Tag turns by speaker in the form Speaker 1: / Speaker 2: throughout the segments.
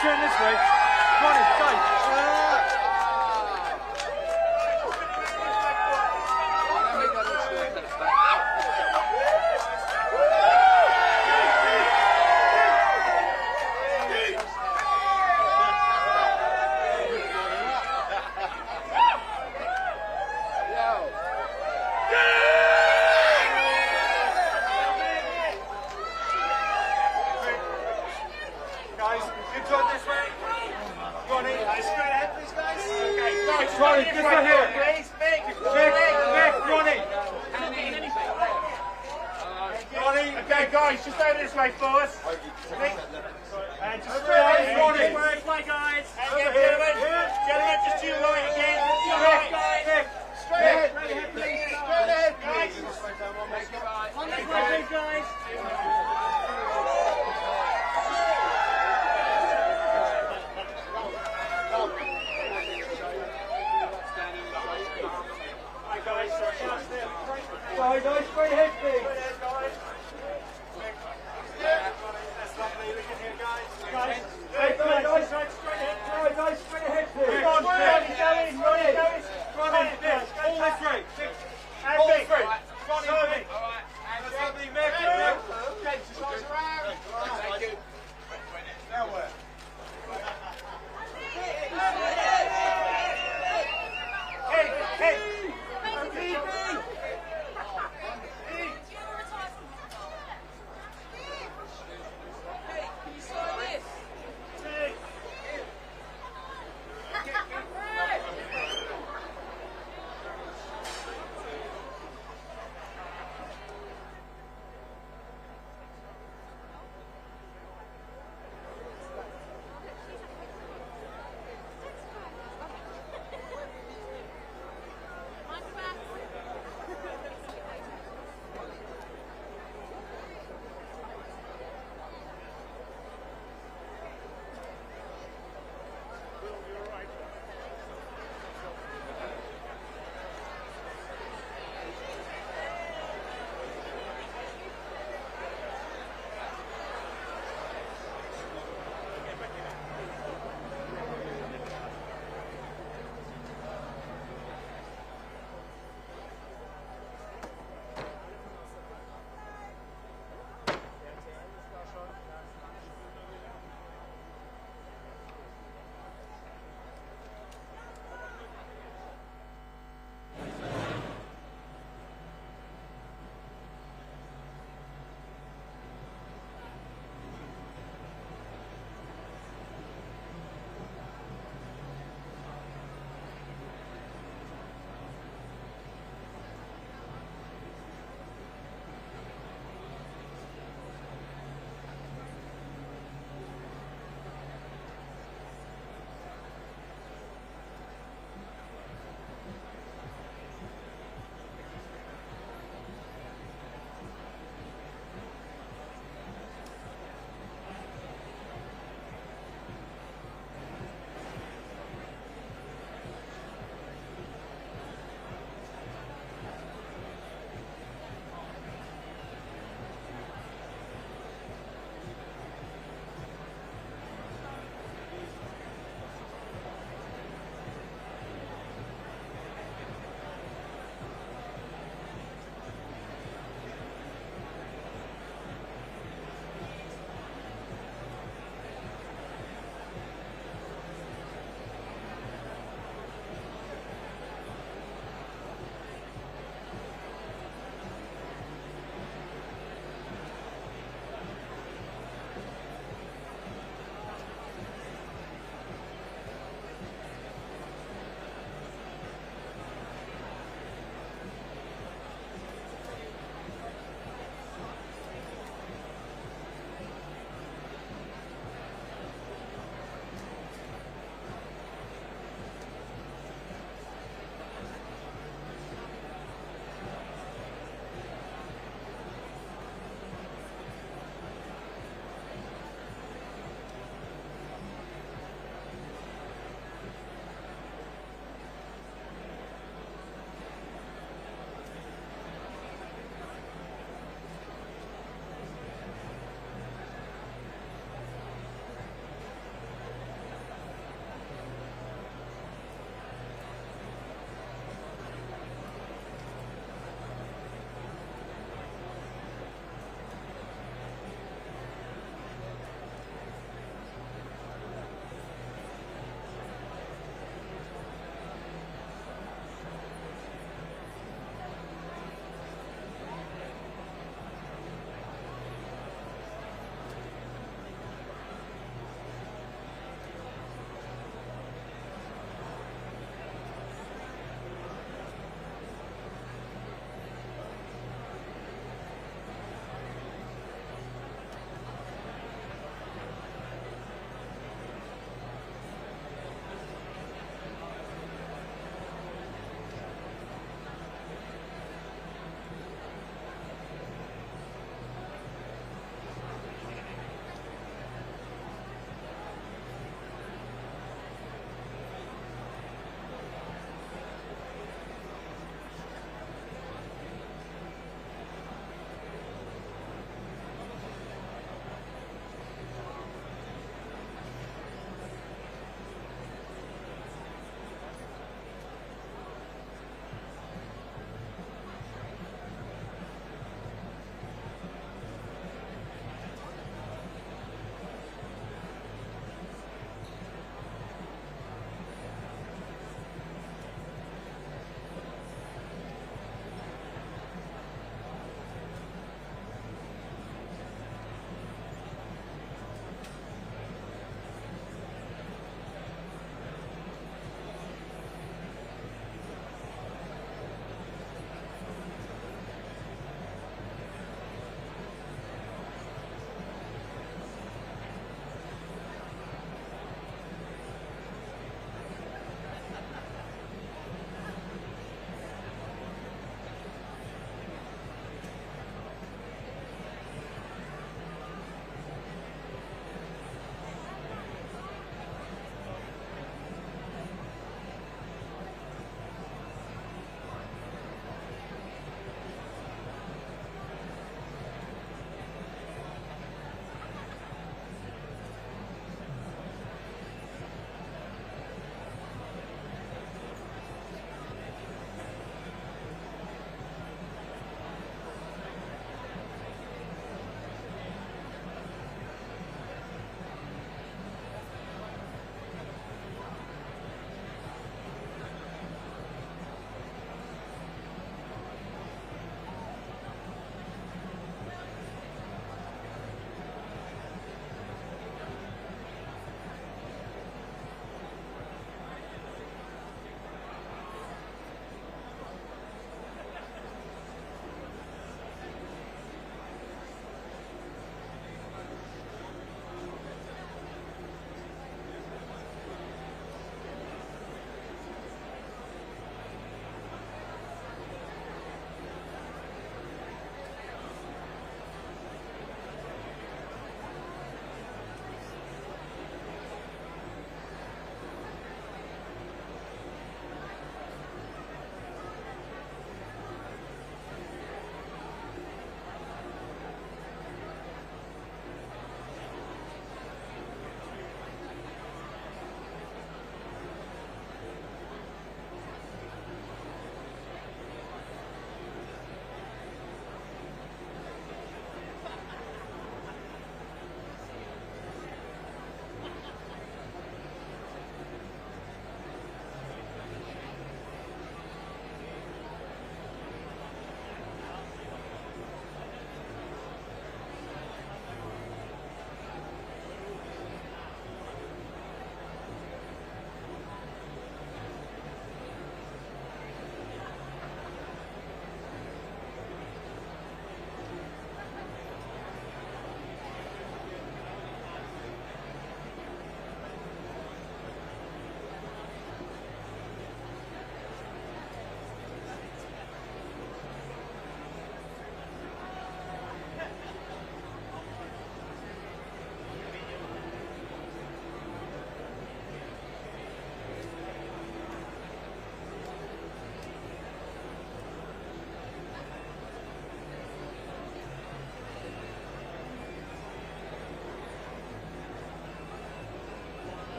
Speaker 1: turn this way. Ronnie, tight. Ronnie, just right here. Mick, Ronnie. Ronnie, okay, guys, just over this way for us. And just straight, Ronnie. This way, guys. And gentlemen, just to your right again. To your right, guys. Straight ahead, please. Straight ahead, guys. On this way, please, guys. Guys, straight ahead, please. Straight ahead, guys. That's lovely. Look at here, guys. Guys, straight ahead, please. Come on, Ronnie, Ronnie, this. All this way. All this way. Ronnie, that's lovely, Mick. Okay, just eyes around. Thank you. Now where? Hey.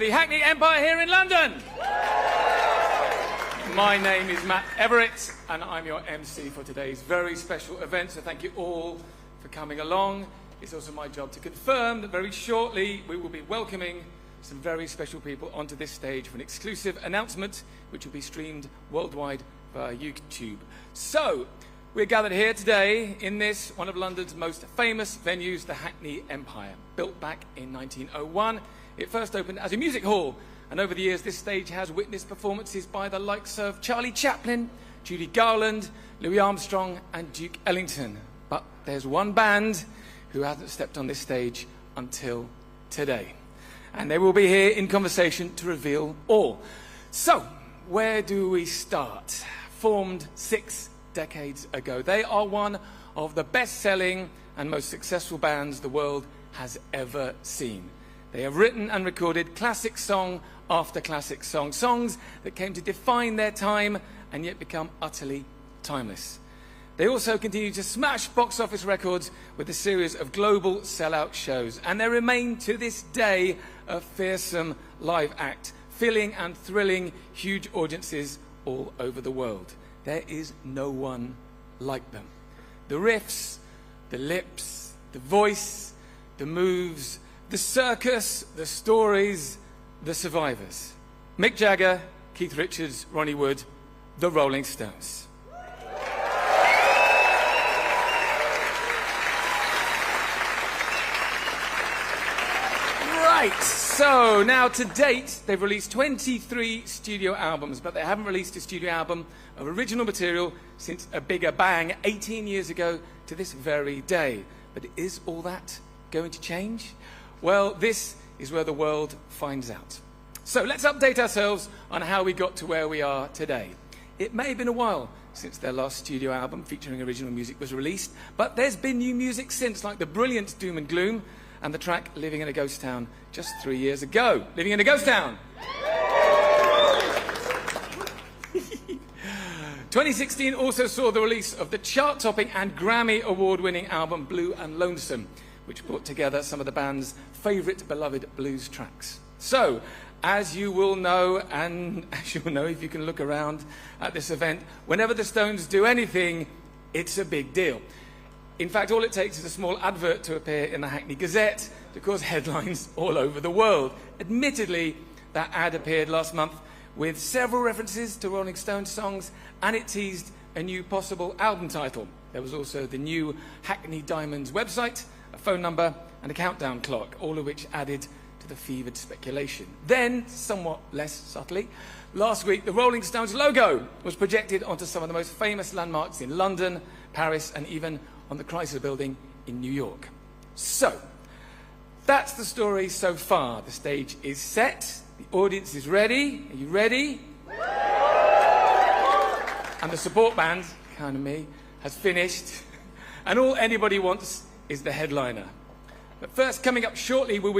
Speaker 2: the Hackney Empire here in London. My name is Matt Everett and I'm your MC for today's very special event, so thank you all for coming along. It's also my job to confirm that very shortly we will be welcoming some very special people onto this stage for an exclusive announcement which will be streamed worldwide via YouTube. So, we're gathered here today in this, one of London's most famous venues, the Hackney Empire. Built back in 1901, it first opened as a music hall, and over the years this stage has witnessed performances by the likes of Charlie Chaplin, Judy Garland, Louis Armstrong and Duke Ellington. But there's one band who hasn't stepped on this stage until today. And they will be here in conversation to reveal all. So, where do we start? Formed 6 decades ago. They are one of the best-selling and most successful bands the world has ever seen. They have written and recorded classic song after classic song, songs that came to define their time and yet become utterly timeless. They also continue to smash box office records with a series of global sellout shows, and they remain to this day a fearsome live act, filling and thrilling huge audiences all over the world. There is no one like them. The riffs, the lips, the voice, the moves, the circus, the stories, the survivors. Mick Jagger, Keith Richards, Ronnie Wood, the Rolling Stones. Right, so now to date, they've released 23 studio albums, but they haven't released a studio album of original material since A Bigger Bang 18 years ago to this very day. But is all that going to change? Well, this is where the world finds out. So let's update ourselves on how we got to where we are today. It may have been a while since their last studio album featuring original music was released, but there's been new music since, like the brilliant Doom and Gloom and the track Living in a Ghost Town just 3 years ago. Living in a Ghost Town! 2016 also saw the release of the chart-topping and Grammy Award-winning album Blue and Lonesome, which brought together some of the band's favourite beloved blues tracks. So, as you will know, and as you will know if you can look around at this event, whenever the Stones do anything, it's a big deal. In fact, all it takes is a small advert to appear in the Hackney Gazette to cause headlines all over the world. Admittedly, that ad appeared last month with several references to Rolling Stones songs, and it teased a new possible album title. There was also the new Hackney Diamonds website, a phone number, and a countdown clock, all of which added to the fevered speculation. Then, somewhat less subtly, last week the Rolling Stones logo was projected onto some of the most famous landmarks in London, Paris, and even on the Chrysler Building in New York. So, that's the story so far. The stage is set, the audience is ready. Are you ready? And the support band, kind of me, has finished, and all anybody wants is the headliner. But first, coming up shortly, we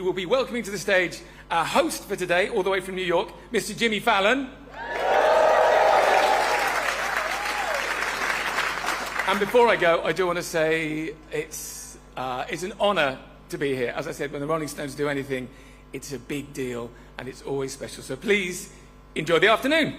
Speaker 2: will be welcoming to the stage our host for today, all the way from New York, Mr. Jimmy Fallon. And before I go, I do want to say it's an honour to be here. As I said, when the Rolling Stones do anything, it's a big deal and it's always special. So please, enjoy the afternoon.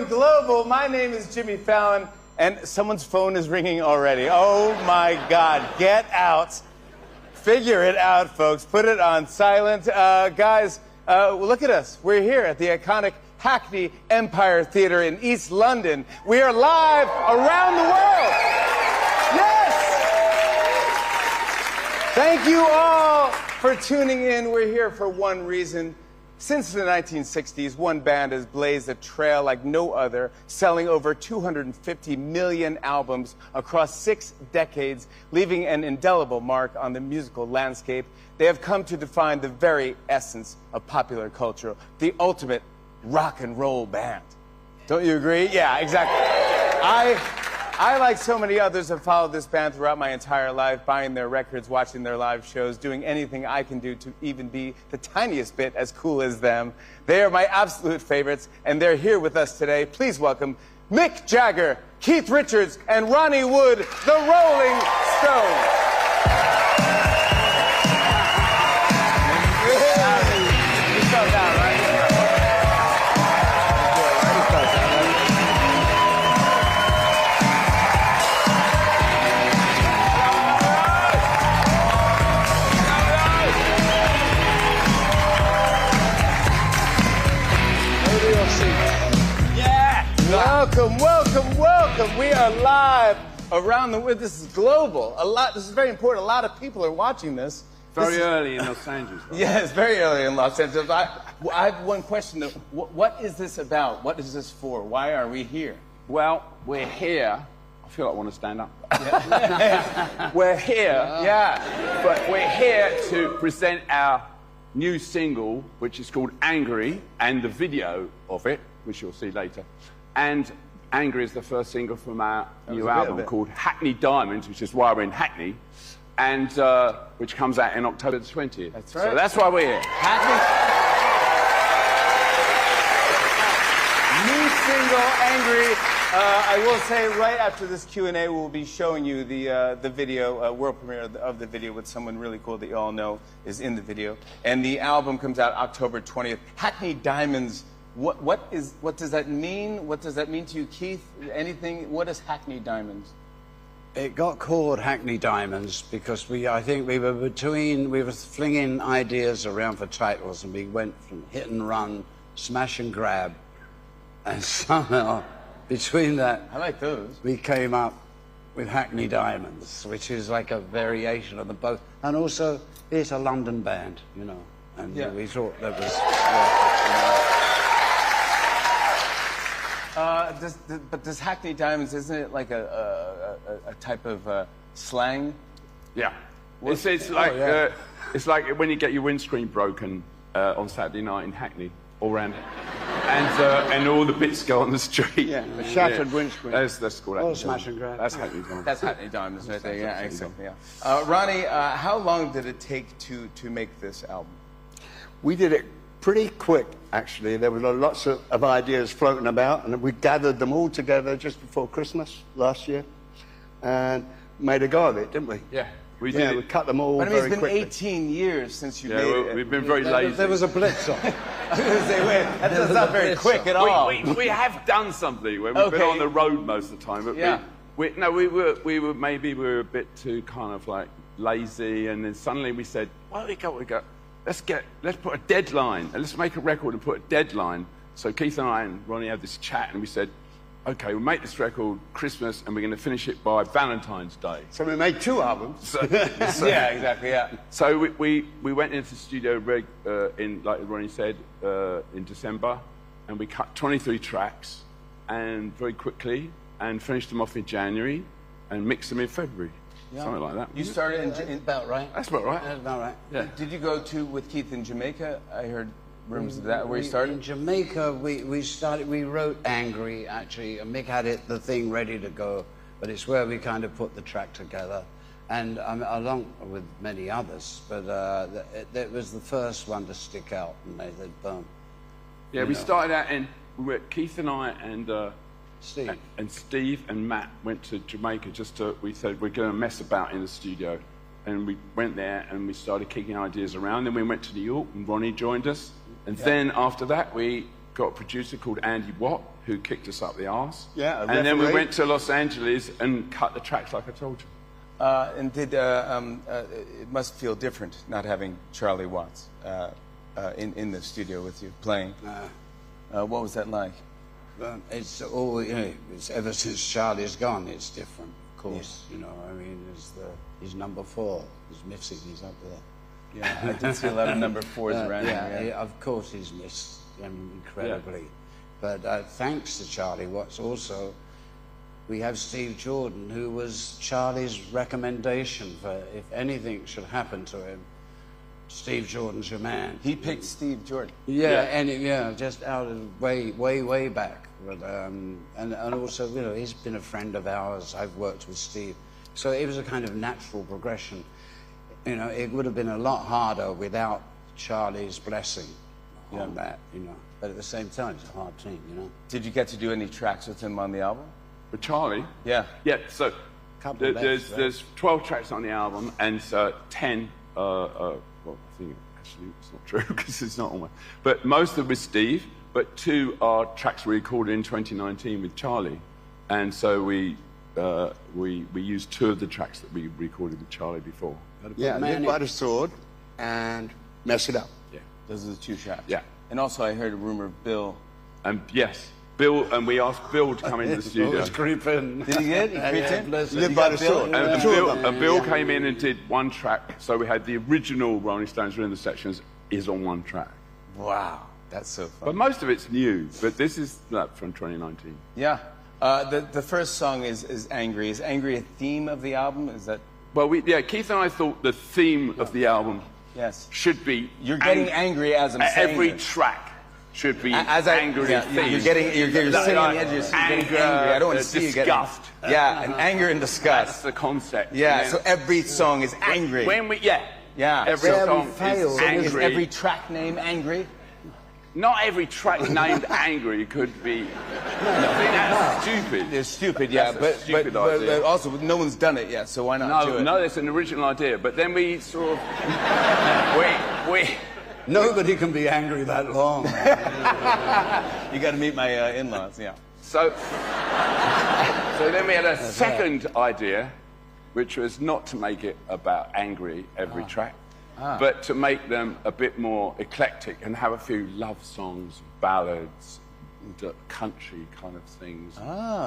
Speaker 3: going global. My name is Jimmy Fallon, and someone's phone is ringing already. Oh my God, get out. Figure it out, folks. Put it on silent. Guys, look at us. We're here at the iconic Hackney Empire Theatre in East London. We are live around the world. Yes! Thank you all for tuning in. We're here for one reason. Since the 1960s, one band has blazed a trail like no other, selling over 250 million albums across 6 decades, leaving an indelible mark on the musical landscape. They have come to define the very essence of popular culture, the ultimate rock and roll band. Don't you agree? Yeah, exactly. I, like so many others, have followed this band throughout my entire life, buying their records, watching their live shows, doing anything I can do to even be the tiniest bit as cool as them. They are my absolute favorites, and they're here with us today. Please welcome Mick Jagger, Keith Richards, and Ronnie Wood, the Rolling Stones. Welcome, welcome, welcome. We are live around the world. This is global. This is very important. A lot of people are watching this.
Speaker 4: Very early in Los Angeles. Right?
Speaker 3: Yeah, it's very early in Los Angeles. I have one question, though. What is this about? What is this for? Why are we here?
Speaker 4: Well, we're here. I feel like I want to stand up. Yeah. We're here.
Speaker 3: Yeah.
Speaker 4: But we're here to present our new single, which is called Angry, and the video of it, which you'll see later. And Angry is the first single from our new album called Hackney Diamonds, which is why we're in Hackney, and which comes out in October the 20th.
Speaker 3: That's right.
Speaker 4: So that's why we're here.
Speaker 3: Hackney. New single, Angry. I will say right after this Q&A, we'll be showing you the video, world premiere of the video with someone really cool that you all know is in the video. And the album comes out October 20th. Hackney Diamonds. What does that mean? What does that mean to you, Keith? Anything? What is Hackney Diamonds?
Speaker 5: It got called Hackney Diamonds because I think we were flinging ideas around for titles, and we went from hit and run, smash and grab, and somehow between that,
Speaker 3: I like those.
Speaker 5: We came up with Hackney Diamonds, which is like a variation of them both, and also it's a London band, you know, and we thought that was.
Speaker 3: But does Hackney Diamonds, isn't it like a type of slang?
Speaker 4: Yeah. It's like when you get your windscreen broken on Saturday night in Hackney, all around it. And all the bits go on the street.
Speaker 5: Yeah, a shattered windscreen.
Speaker 4: That's called Hackney
Speaker 5: smash and grab.
Speaker 4: That's Hackney Diamonds.
Speaker 3: That's Hackney Diamonds right there, yeah, exactly. Yeah. Ronnie, how long did it take to make this album?
Speaker 6: We did it pretty quick, actually. There were lots of ideas floating about, and we gathered them all together just before Christmas last year and made a go of it, didn't we?
Speaker 4: Yeah, we did.
Speaker 6: Yeah, we cut them all
Speaker 3: very quickly.
Speaker 6: very quickly.
Speaker 3: It's been 18 years since you made it.
Speaker 4: We've been very lazy.
Speaker 5: There was a blitz on.
Speaker 3: That's not very quick at all.
Speaker 4: We have done something. We've been on the road most of the time, but we were a bit too kind of like lazy, and then suddenly we said, well, we go. Let's put a deadline, and let's make a record and put a deadline. So Keith and I and Ronnie had this chat, and we said, okay, we'll make this record Christmas, and we're going to finish it by Valentine's Day.
Speaker 6: So we made 2 albums.
Speaker 3: Yeah, exactly, yeah.
Speaker 4: So we went into the studio, like Ronnie said, in December, and we cut 23 tracks, and very quickly, and finished them off in January, and mixed them in February. Yeah. Something like that.
Speaker 3: You started in
Speaker 5: about right.
Speaker 4: That's about right.
Speaker 5: That's about right.
Speaker 4: Yeah.
Speaker 3: Did you go with Keith in Jamaica? I heard rumors of that, where you started?
Speaker 5: In Jamaica, we wrote Angry, actually, and Mick had the thing ready to go, but it's where we kind of put the track together, and along with many others, but it was the first one to stick out, and they said, boom.
Speaker 4: Yeah, we started out, and Keith and I and
Speaker 5: Steve
Speaker 4: and Matt went to Jamaica we said we're going to mess about in the studio, and we went there and we started kicking ideas around. Then we went to New York and Ronnie joined us, and then after that we got a producer called Andy Watt, who kicked us up the arse.
Speaker 6: Yeah, a
Speaker 4: and then we
Speaker 6: referee.
Speaker 4: went to Los Angeles and cut the tracks like I told you.
Speaker 3: And it must feel different not having Charlie Watts in the studio with you playing. What was that like?
Speaker 5: It's all, you know, it's ever since Charlie's gone, it's different, of course.
Speaker 3: Yeah.
Speaker 5: You know, I mean, he's number 4. He's missing, he's up there.
Speaker 3: Yeah, I did see a lot of number 4s around
Speaker 5: yeah,
Speaker 3: here.
Speaker 5: of course he's missed incredibly. Yeah. But thanks to Charlie Watts also, we have Steve Jordan, who was Charlie's recommendation for if anything should happen to him, Steve Jordan's your man.
Speaker 3: He picked Steve Jordan.
Speaker 5: Yeah, just out of way back. But, and also, you know, he's been a friend of ours. I've worked with Steve. So it was a kind of natural progression. You know, it would have been a lot harder without Charlie's blessing on that, you know. But at the same time, it's a hard team, you know.
Speaker 3: Did you get to do any tracks with him on the album?
Speaker 4: With Charlie?
Speaker 3: Yeah.
Speaker 4: Yeah, so there's 12 tracks on the album, and 10, well, I think actually it's not true because it's not on one. But most of it with Steve, but 2 are tracks recorded in 2019 with Charlie. And so we used 2 of the tracks that we recorded with Charlie before.
Speaker 6: Yeah, Live by the Sword and Mess It Up.
Speaker 4: Yeah.
Speaker 3: Those are the 2 tracks.
Speaker 4: Yeah.
Speaker 3: And also I heard a rumor of Bill.
Speaker 4: And yes, Bill, and we asked Bill to come into the studio.
Speaker 5: Creeping.
Speaker 3: Did he get it? He creeped in?
Speaker 6: Live by the Sword.
Speaker 4: And Bill came in and did 1 track, so we had the original Rolling Stones Rhythm Sections is on 1 track.
Speaker 3: Wow, that's so fun.
Speaker 4: But most of it's new, but this is from 2019.
Speaker 3: Yeah. The first song is Angry. Is Angry a theme of the album? Is that...
Speaker 4: Well, Keith and I thought the theme of the album should be...
Speaker 3: You're getting angry as I'm saying
Speaker 4: every
Speaker 3: this.
Speaker 4: track should be
Speaker 3: as
Speaker 4: angry theme.
Speaker 3: You're sitting on the edge, you're getting angry. I don't want to see you get
Speaker 4: disgust.
Speaker 3: Yeah, and anger and disgust.
Speaker 4: That's the concept.
Speaker 3: Yeah, so every song is angry.
Speaker 4: Yeah. Every song is angry.
Speaker 3: Is every track name Angry?
Speaker 4: Not every track named Angry could be... I think that's stupid.
Speaker 3: They're stupid, yeah.
Speaker 4: That's a stupid idea.
Speaker 3: But also, no one's done it yet, so why not do it?
Speaker 4: No, that's an original idea. But then we sort of...
Speaker 5: Nobody can be angry that long.
Speaker 3: You got to meet my in-laws, yeah.
Speaker 4: So then we had a second idea, which was not to make it about angry every track, but to make them a bit more eclectic and have a few love songs, ballads, and country kind of things.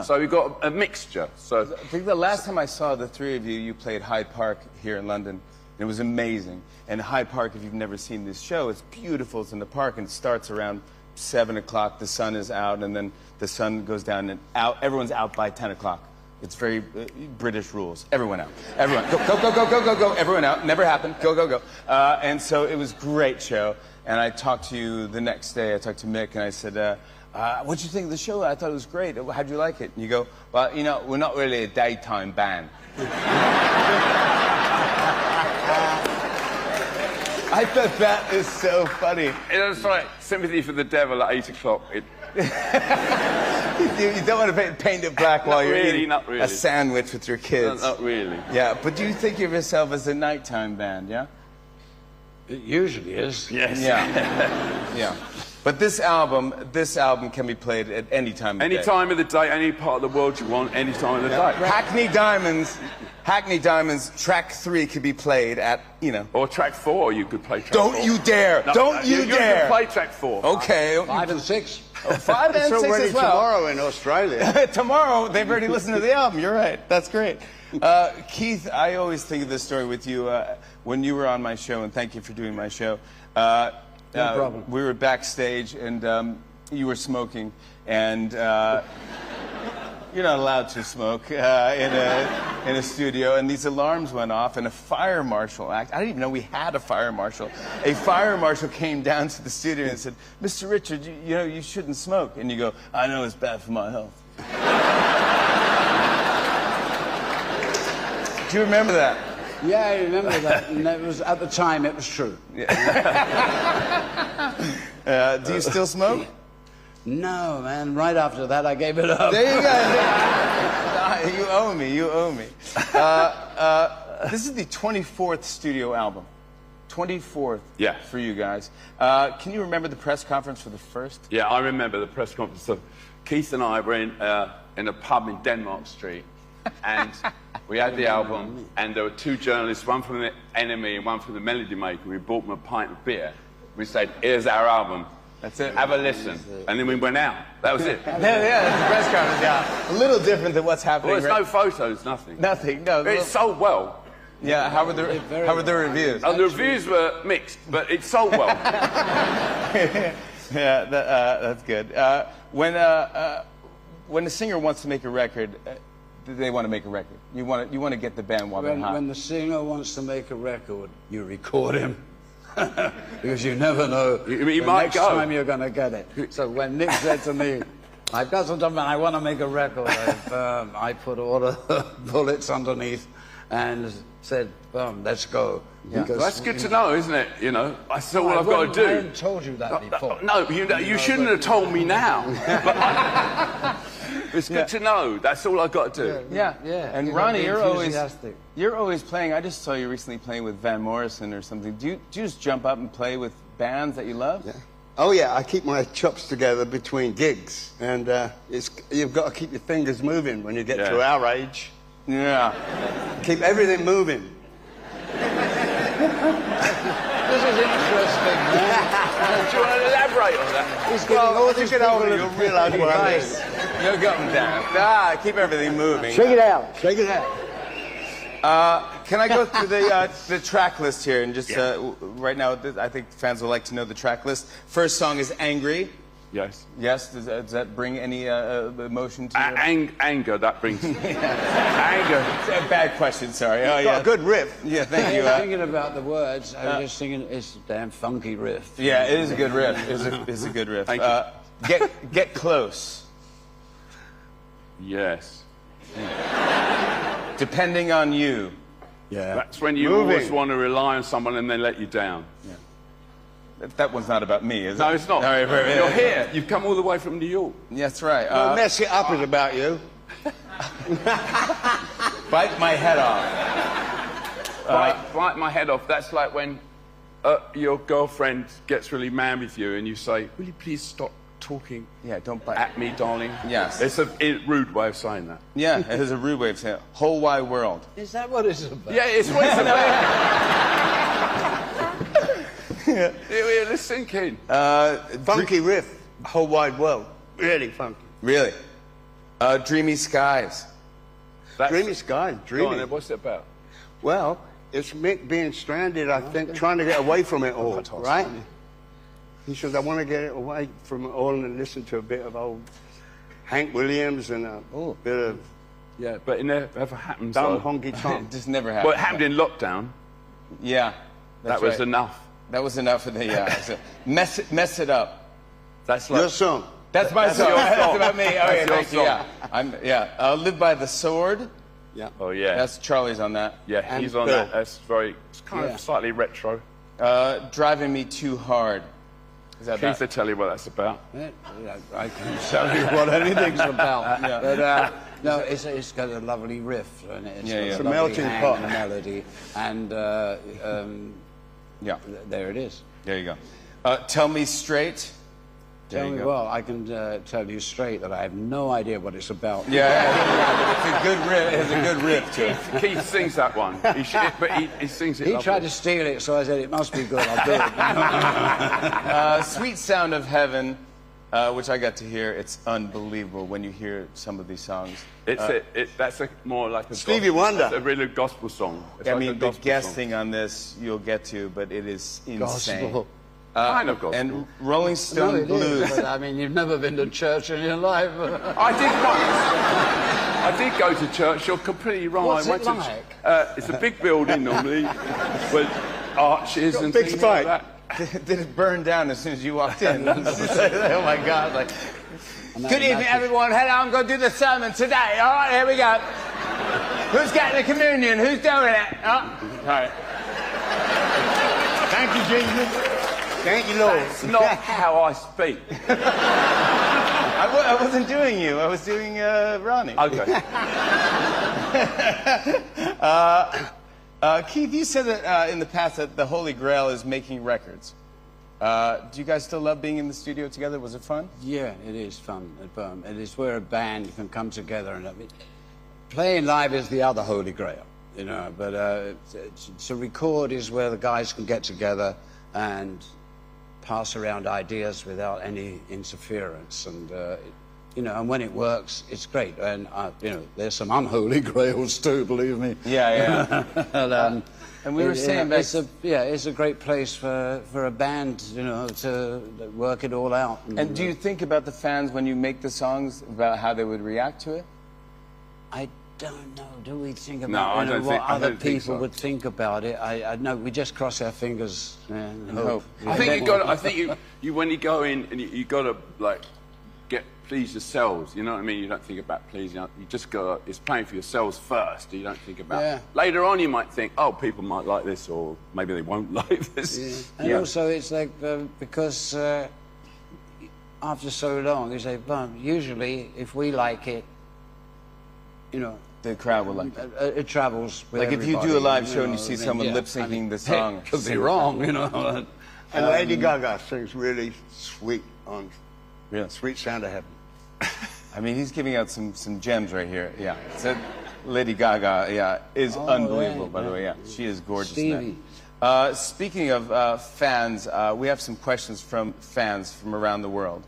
Speaker 4: So we got a mixture. So
Speaker 3: I think the last time I saw the 3 of you, you played Hyde Park here in London. It was amazing. And Hyde Park, if you've never seen this show, it's beautiful. It's in the park, and it starts around 7 o'clock. The sun is out, and then the sun goes down, and everyone's out by 10 o'clock. It's very British rules. Everyone out. Everyone. Go. Everyone out. Never happened. Go. And so it was a great show. And I talked to you the next day. I talked to Mick, and I said, what'd you think of the show? I thought it was great. How'd you like it? And you go, well, you know, we're not really a daytime band. I thought that is so funny.
Speaker 4: it was like Sympathy for the Devil at 8 o'clock.
Speaker 3: You don't want to paint it black while you're eating
Speaker 4: really.
Speaker 3: a sandwich with your kids.
Speaker 4: Not really.
Speaker 3: Yeah, but do you think of yourself as a nighttime band, yeah?
Speaker 5: It usually is.
Speaker 4: Yes.
Speaker 3: Yeah. Yeah. But this album can be played at any time of the day.
Speaker 4: Any time of the day, any part of the world you want, any time of the day.
Speaker 3: Hackney Diamonds, track 3 could be played at, you know.
Speaker 4: Or track 4, you could play track 4.
Speaker 3: Don't you dare!
Speaker 4: No,
Speaker 3: Don't you dare!
Speaker 4: You can play track 4.
Speaker 3: Okay.
Speaker 5: 5 and 6.
Speaker 3: 5 and 6
Speaker 6: It's already
Speaker 3: as well.
Speaker 6: tomorrow in Australia.
Speaker 3: Tomorrow, they've already listened to the album. You're right. That's great. Keith, I always think of this story with you when you were on my show, and thank you for doing my show.
Speaker 5: No problem.
Speaker 3: We were backstage, and you were smoking, and you're not allowed to smoke in a studio, and these alarms went off, and a fire marshal I didn't even know we had a fire marshal. A fire marshal came down to the studio and said, Mr. Richards, you know, you shouldn't smoke. And you go, I know it's bad for my health. Do you remember that?
Speaker 5: Yeah, I remember that. And it was, at the time, it was true.
Speaker 3: Do you still smoke?
Speaker 5: No, man. Right after that, I gave it up.
Speaker 3: There you go. You owe me. You owe me. This is the 24th studio album. 24th for you guys. Can you remember the press conference for the first?
Speaker 4: Yeah, I remember the press conference. Keith and I were in a pub in Denmark Street, and we had the album, and there were two journalists, one from the Enemy and one from the Melody Maker. We bought them a pint of beer. We said, here's our album.
Speaker 3: That's it.
Speaker 4: Have a listen. And then we went out. That was it.
Speaker 3: Yeah, that's the press conference, yeah. A little different than what's happening.
Speaker 4: Well, there's no photos, nothing.
Speaker 3: Nothing, no.
Speaker 4: It sold well.
Speaker 3: Yeah, how were the reviews?
Speaker 4: The reviews were mixed, but it sold well.
Speaker 3: Yeah, that's good. When a singer wants to make a record, they want to make a record. You want to get the band while they're hot.
Speaker 5: When the singer wants to make a record, you record him. Because you never know the next time you're going to get it. So when Nick said to me, I've got something, I want to make a record, I put all the bullets underneath and said, let's go.
Speaker 3: Yeah.
Speaker 4: Well, that's good to know, isn't it? You know, that's all I've got to do.
Speaker 5: I hadn't told you that before.
Speaker 4: No, you shouldn't have told me now. It's good to know. That's all I've got to do.
Speaker 3: Yeah. And Ronnie, you're always playing. I just saw you recently playing with Van Morrison or something. Do you just jump up and play with bands that you love?
Speaker 6: Yeah. Oh yeah, I keep my chops together between gigs, and you've got to keep your fingers moving when you get to our age.
Speaker 3: Yeah.
Speaker 6: Keep everything moving.
Speaker 5: This is interesting, man.
Speaker 4: Do you want to elaborate on that?
Speaker 5: He's getting all these
Speaker 6: Get over it,
Speaker 5: people
Speaker 6: you'll realise what I mean.
Speaker 3: No going down. Keep everything moving.
Speaker 5: Shake it out. Shake it out.
Speaker 3: Can I go through the track list here and just right now? I think fans would like to know the track list. First song is "Angry."
Speaker 4: Yes.
Speaker 3: Yes. Does that bring any emotion to you?
Speaker 4: Anger. That brings anger.
Speaker 3: It's a bad question. Sorry. Oh
Speaker 6: Got a good riff.
Speaker 3: Yeah. Thank you.
Speaker 5: Thinking about the words, I was just thinking it's a damn funky riff.
Speaker 3: Yeah, it is a good riff. It's a good riff.
Speaker 4: Thank you.
Speaker 3: Get close.
Speaker 4: Yes.
Speaker 3: Depending on you.
Speaker 5: Yeah.
Speaker 4: That's when you always want to rely on someone and they let you down.
Speaker 3: Yeah. That one's not about me, is it?
Speaker 4: No, it's not.
Speaker 3: No,
Speaker 4: You're here. You've come all the way from New York.
Speaker 3: Yeah, that's right.
Speaker 6: Don't mess it up is about you.
Speaker 3: Bite my head off.
Speaker 4: Bite my head off. That's like when your girlfriend gets really mad with you and you say, will you please stop talking
Speaker 3: don't bite
Speaker 4: at me, darling?
Speaker 3: Yes.
Speaker 4: It's a rude way of saying that.
Speaker 3: Yeah, it is a rude way of saying it. Whole wide world.
Speaker 5: Is that what it's about?
Speaker 4: Yeah, it's what it's about. Let's sink in.
Speaker 6: Funky riff. Whole wide world. Really funky.
Speaker 3: Really? Dreamy Skies.
Speaker 6: Dreamy Sky. Dreamy.
Speaker 4: Go on, then, what's it about?
Speaker 6: Well, it's Mick being stranded, I think, trying to get away from it all, right? He says, I want to get away from it all and listen to a bit of old Hank Williams and a bit of...
Speaker 4: Yeah, but it never happens.
Speaker 6: Dumb honky tonk.
Speaker 3: It just never happened.
Speaker 4: Well, it happened in lockdown.
Speaker 3: Yeah.
Speaker 4: That was enough.
Speaker 3: That was enough of the, mess it up.
Speaker 4: That's like...
Speaker 6: Your song.
Speaker 3: That's my song.
Speaker 4: your
Speaker 3: That's
Speaker 4: song.
Speaker 3: about me. Oh, yeah,
Speaker 4: That's your
Speaker 3: thank you. Yeah. Live by the Sword.
Speaker 6: Yeah.
Speaker 4: Oh, yeah.
Speaker 3: That's Charlie's on that.
Speaker 4: Yeah, he's on that. That's it's kind of slightly retro.
Speaker 3: Driving Me Too Hard. Is that
Speaker 4: Keith will tell you what that's about.
Speaker 5: I can tell you what anything's about. But, no, it's got a lovely riff, and it's
Speaker 6: a melting pot
Speaker 5: and a melody, and there it is.
Speaker 3: There you go. Tell Me Straight.
Speaker 5: Tell me, well, I can tell you straight that I have no idea what it's about.
Speaker 3: Yeah, it's a good riff. It's a good riff too.
Speaker 4: Keith sings that one, but he sings it.
Speaker 5: He tried to steal it, so I said it must be good. I'll do it.
Speaker 3: Sweet Sound of Heaven, which I got to hear. It's unbelievable when you hear some of these songs.
Speaker 4: That's more like a
Speaker 6: Stevie Wonder.
Speaker 4: It's a really gospel song.
Speaker 3: I mean, the guesting on this you'll get to, but it is insane.
Speaker 5: Gospel.
Speaker 4: Kind of gospel.
Speaker 3: And Rolling Stone Blues.
Speaker 5: But, I mean, you've never been to church in your life.
Speaker 4: I did once. I did go to church. You're completely wrong.
Speaker 5: What's
Speaker 4: I went
Speaker 5: it
Speaker 4: to
Speaker 5: like?
Speaker 4: it's a big building normally with arches and
Speaker 6: big
Speaker 4: things
Speaker 6: spike.
Speaker 4: like that.
Speaker 3: Did it burn down as soon as you walked in? Oh my God! Like, good evening, everyone. Hello, I'm going to do the sermon today. All right, here we go. Who's getting the communion? Who's doing it? Oh. All right.
Speaker 6: Thank you, Jesus. Thank you, Lord.
Speaker 4: That's not how I speak.
Speaker 3: I wasn't doing you. I was doing Ronnie.
Speaker 4: Okay.
Speaker 3: Keith, you said that in the past that the Holy Grail is making records. Do you guys still love being in the studio together? Was it fun?
Speaker 5: Yeah, it is fun. It is where a band can come together and playing live is the other holy grail, you know. But to record is where the guys can get together and pass around ideas without any interference, and you know, and when it works, it's great. And you know, there's some unholy grails too, believe me.
Speaker 3: Yeah, yeah. And we were saying that
Speaker 5: it's a great place for a band, you know, to work it all out.
Speaker 3: And do you think about the fans when you make the songs, about how they would react to it?
Speaker 5: I don't know. Do we think about what other people would think about it? I know. We just cross our fingers and hope.
Speaker 4: I think you got. I think you when you go in and you got to like please yourselves. You know what I mean? You don't think about pleasing. You just got. It's playing for yourselves first. You don't think about.
Speaker 5: Yeah.
Speaker 4: Later on, you might think, oh, people might like this, or maybe they won't like this.
Speaker 5: Yeah. And also, it's like because after so long, you say, well, usually if we like it, you know.
Speaker 3: The crowd will like it.
Speaker 5: It travels with
Speaker 3: like if you do a live show and you see someone lip-syncing the song.
Speaker 5: Could be wrong, you know.
Speaker 6: And Lady Gaga sings really sweet on Sweet Sound of Heaven.
Speaker 3: I mean, he's giving out some gems right here. Yeah. So Lady Gaga, is unbelievable, by the way. Yeah, she is gorgeous.
Speaker 5: Stevie.
Speaker 3: Speaking of fans, we have some questions from fans from around the world.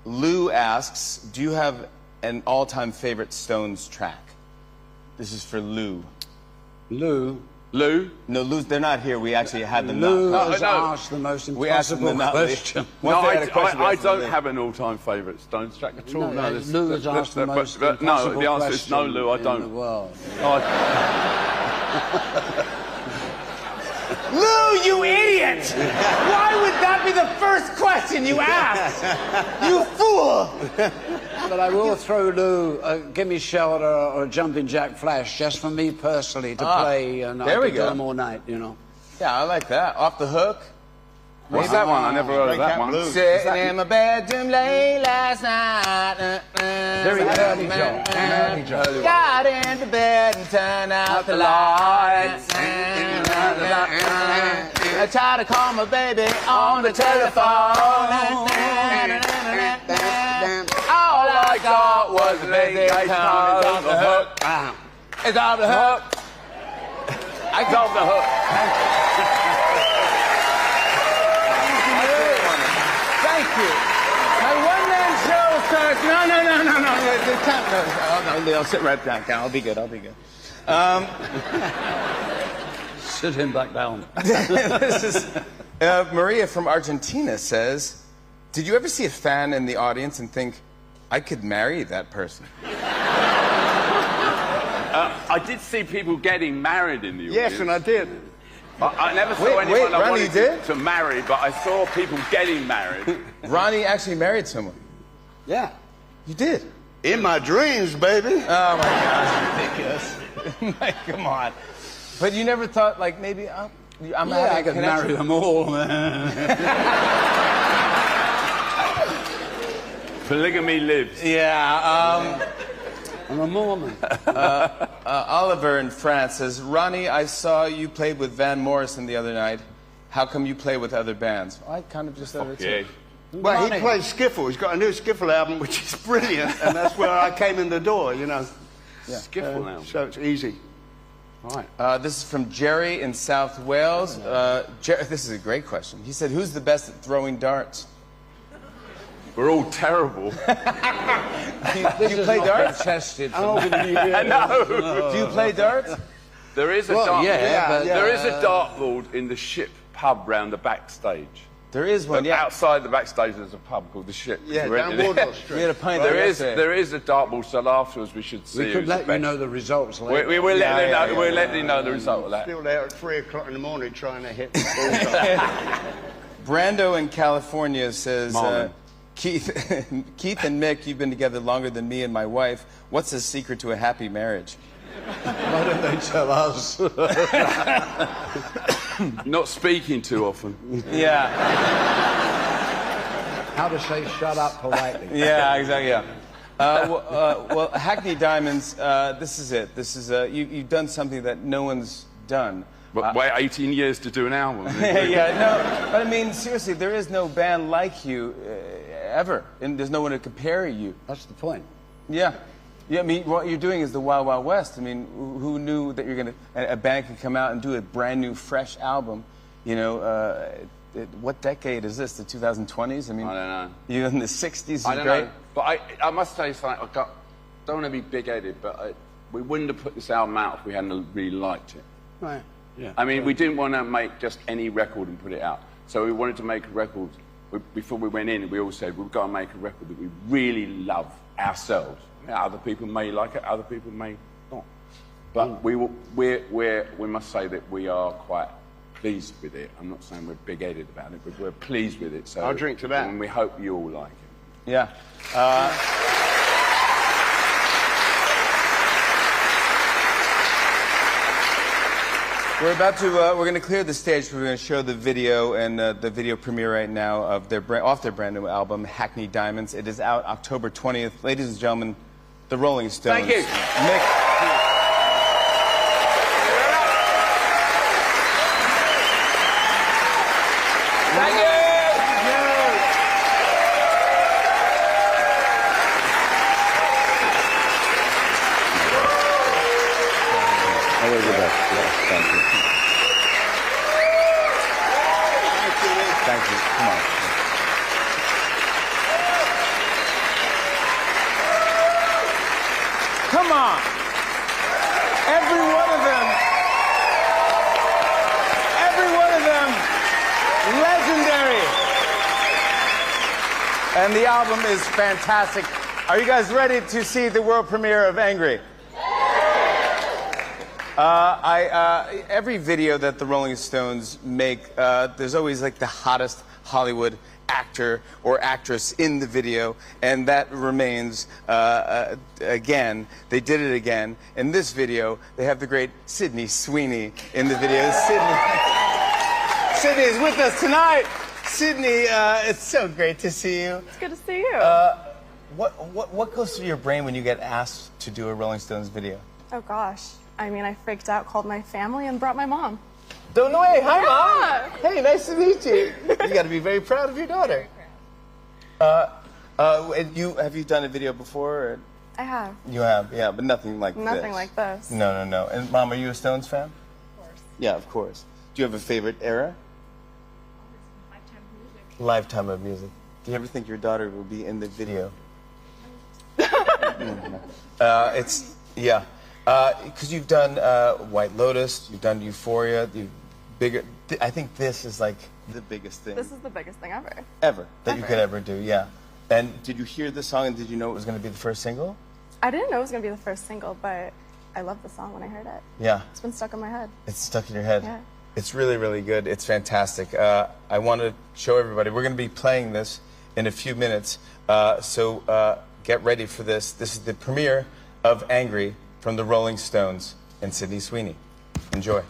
Speaker 3: Lou asks, do you have an all-time favorite Stones track? This is for Lou.
Speaker 5: Lou?
Speaker 3: No, Lou, they're not here. We actually had them.
Speaker 5: Lou has asked the most impossible question.
Speaker 4: No, I don't have an all-time favourite Stones track at all.
Speaker 5: No, Lou has asked the most impossible question.
Speaker 4: No, the answer is no, Lou, I don't.
Speaker 5: In the world.
Speaker 3: Lou, you idiot! Why would that be the first question you asked? You fool!
Speaker 5: But I will throw Lou a Gimme Shelter or a Jumping Jack Flash just for me personally to play, and I could do them all night, you know.
Speaker 3: Yeah, I like that. Off the Hook.
Speaker 4: What's that one? I never heard of that one.
Speaker 3: Sitting in my bedroom late last night.
Speaker 5: Very early, Joe.
Speaker 3: Got into bed and turned out the lights. I tried to call my baby on the telephone. All I got was a big guitar. It's off the hook. It's off the hook. It's off the hook. Thank you. My one-man show starts. No. I'll sit right down. I'll be good.
Speaker 5: Sit him back down.
Speaker 3: This is Maria from Argentina says, did you ever see a fan in the audience and think, I could marry that person?
Speaker 4: I did see people getting married in the audience.
Speaker 6: Yes, and I did.
Speaker 4: I never saw anyone I
Speaker 3: Ronnie
Speaker 4: wanted to marry, but I saw people getting married.
Speaker 3: Ronnie actually married someone.
Speaker 6: Yeah.
Speaker 3: You did?
Speaker 6: In my dreams, baby.
Speaker 3: Oh, my gosh, ridiculous. Like, come on. But you never thought, like, maybe I
Speaker 5: could marry them all, man.
Speaker 4: Polygamy lives.
Speaker 3: Yeah,
Speaker 5: I'm a Mormon.
Speaker 3: Oliver in France says, Ronnie, I saw you played with Van Morrison the other night. How come you play with other bands? Well, I kind of just said it too.
Speaker 6: Well, he plays skiffle. He's got a new skiffle album, which is brilliant, and that's where I came in the door, you know.
Speaker 3: Yeah.
Speaker 4: Skiffle album.
Speaker 6: So it's easy.
Speaker 3: Right. This is from Jerry in South Wales. This is a great question. He said, who's the best at throwing darts?
Speaker 4: We're all terrible.
Speaker 3: Do you play darts?
Speaker 5: Tested.
Speaker 4: No.
Speaker 3: Do you play darts?
Speaker 4: There is a there is a dartboard in the Ship pub round the backstage.
Speaker 3: There is one, yeah.
Speaker 4: Outside the backstage, there's a pub called the Ship.
Speaker 6: Yeah, down Wardlaw Street.
Speaker 3: We had a pint
Speaker 4: there is a dartboard, so afterwards we should see.
Speaker 5: We could let you know the results later.
Speaker 4: We will let you know. We'll let you know the result of that.
Speaker 6: Still there at 3 o'clock in the morning trying to hit the ball.
Speaker 3: Brando in California says, Keith and Mick, you've been together longer than me and my wife. What's the secret to a happy marriage?
Speaker 5: Why don't they tell us?
Speaker 4: Not speaking too often.
Speaker 3: Yeah.
Speaker 5: How to say shut up politely.
Speaker 3: Yeah, exactly, yeah. Well, Hackney Diamonds, this is it. This is you've done something that no one's done.
Speaker 4: But wait 18 years to do an album.
Speaker 3: Yeah, no, but I mean, seriously, there is no band like you ever, and there's no one to compare you.
Speaker 5: That's the point.
Speaker 3: Yeah. Yeah, I mean, what you're doing is the Wild Wild West. I mean, who knew that a band could come out and do a brand new, fresh album? You know, what decade is this? The 2020s? I mean,
Speaker 4: I don't know.
Speaker 3: You're in the 60s.
Speaker 4: I don't know. But I must say something. I don't want to be big-headed, but we wouldn't have put this album out if we hadn't really liked it.
Speaker 5: Right. Yeah.
Speaker 4: I mean, we didn't want to make just any record and put it out. So we wanted to make a record. Before we went in, we all said, we've got to make a record that we really love ourselves. Other people may like it, other people may not. But we must say that we are quite pleased with it. I'm not saying we're big-headed about it, but we're pleased with it. So
Speaker 6: I'll drink to that.
Speaker 4: And we hope you all like it.
Speaker 3: Yeah. We're going to clear the stage. We're going to show the video and the video premiere right now of off their brand new album, Hackney Diamonds. It is out October 20th. Ladies and gentlemen, the Rolling Stones.
Speaker 4: Thank you.
Speaker 3: Mick.
Speaker 4: Thank you.
Speaker 3: Thank you. Thank you. Come on. Come on. Every one of them, legendary. And the album is fantastic. Are you guys ready to see the world premiere of Angry? Every video that the Rolling Stones make, there's always like the hottest Hollywood actor or actress in the video, and that remains again. They did it again. In this video, they have the great Sweeney in the video. Sydney is with us tonight. Sydney, it's so great to see you.
Speaker 7: It's good to see you.
Speaker 3: What goes through your brain when you get asked to do a Rolling Stones video?
Speaker 7: Oh gosh. I mean, I freaked out, called my family, and brought my mom.
Speaker 3: Don't know. Hey, hi, Mom. Hey, nice to meet you. You got to be very proud of your daughter. And have you done a video before? Or?
Speaker 7: I have.
Speaker 3: You have, yeah, but nothing like this.
Speaker 7: Nothing like this.
Speaker 3: No. And Mom, are you a Stones fan?
Speaker 7: Of course.
Speaker 3: Yeah, of course. Do you have a favorite era? Lifetime of music. Do you ever think your daughter will be in the video? Because you've done White Lotus, you've done Euphoria, I think this is like the biggest thing.
Speaker 7: This is the biggest thing ever.
Speaker 3: That you could ever do, yeah. And did you hear this song and did you know it was going to be the first single?
Speaker 7: I didn't know it was going to be the first single, but I loved the song when I heard it.
Speaker 3: Yeah.
Speaker 7: It's been stuck in my head.
Speaker 3: It's stuck in your head?
Speaker 7: Yeah.
Speaker 3: It's really, really good. It's fantastic. I want to show everybody. We're going to be playing this in a few minutes, so get ready for this. This is the premiere of Angry from the Rolling Stones and Sydney Sweeney. Enjoy.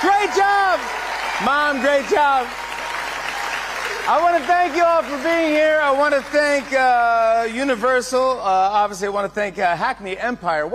Speaker 3: Great job! Mom, great job. I want to thank you all for being here. I want to thank Universal. Obviously, I want to thank Hackney Empire.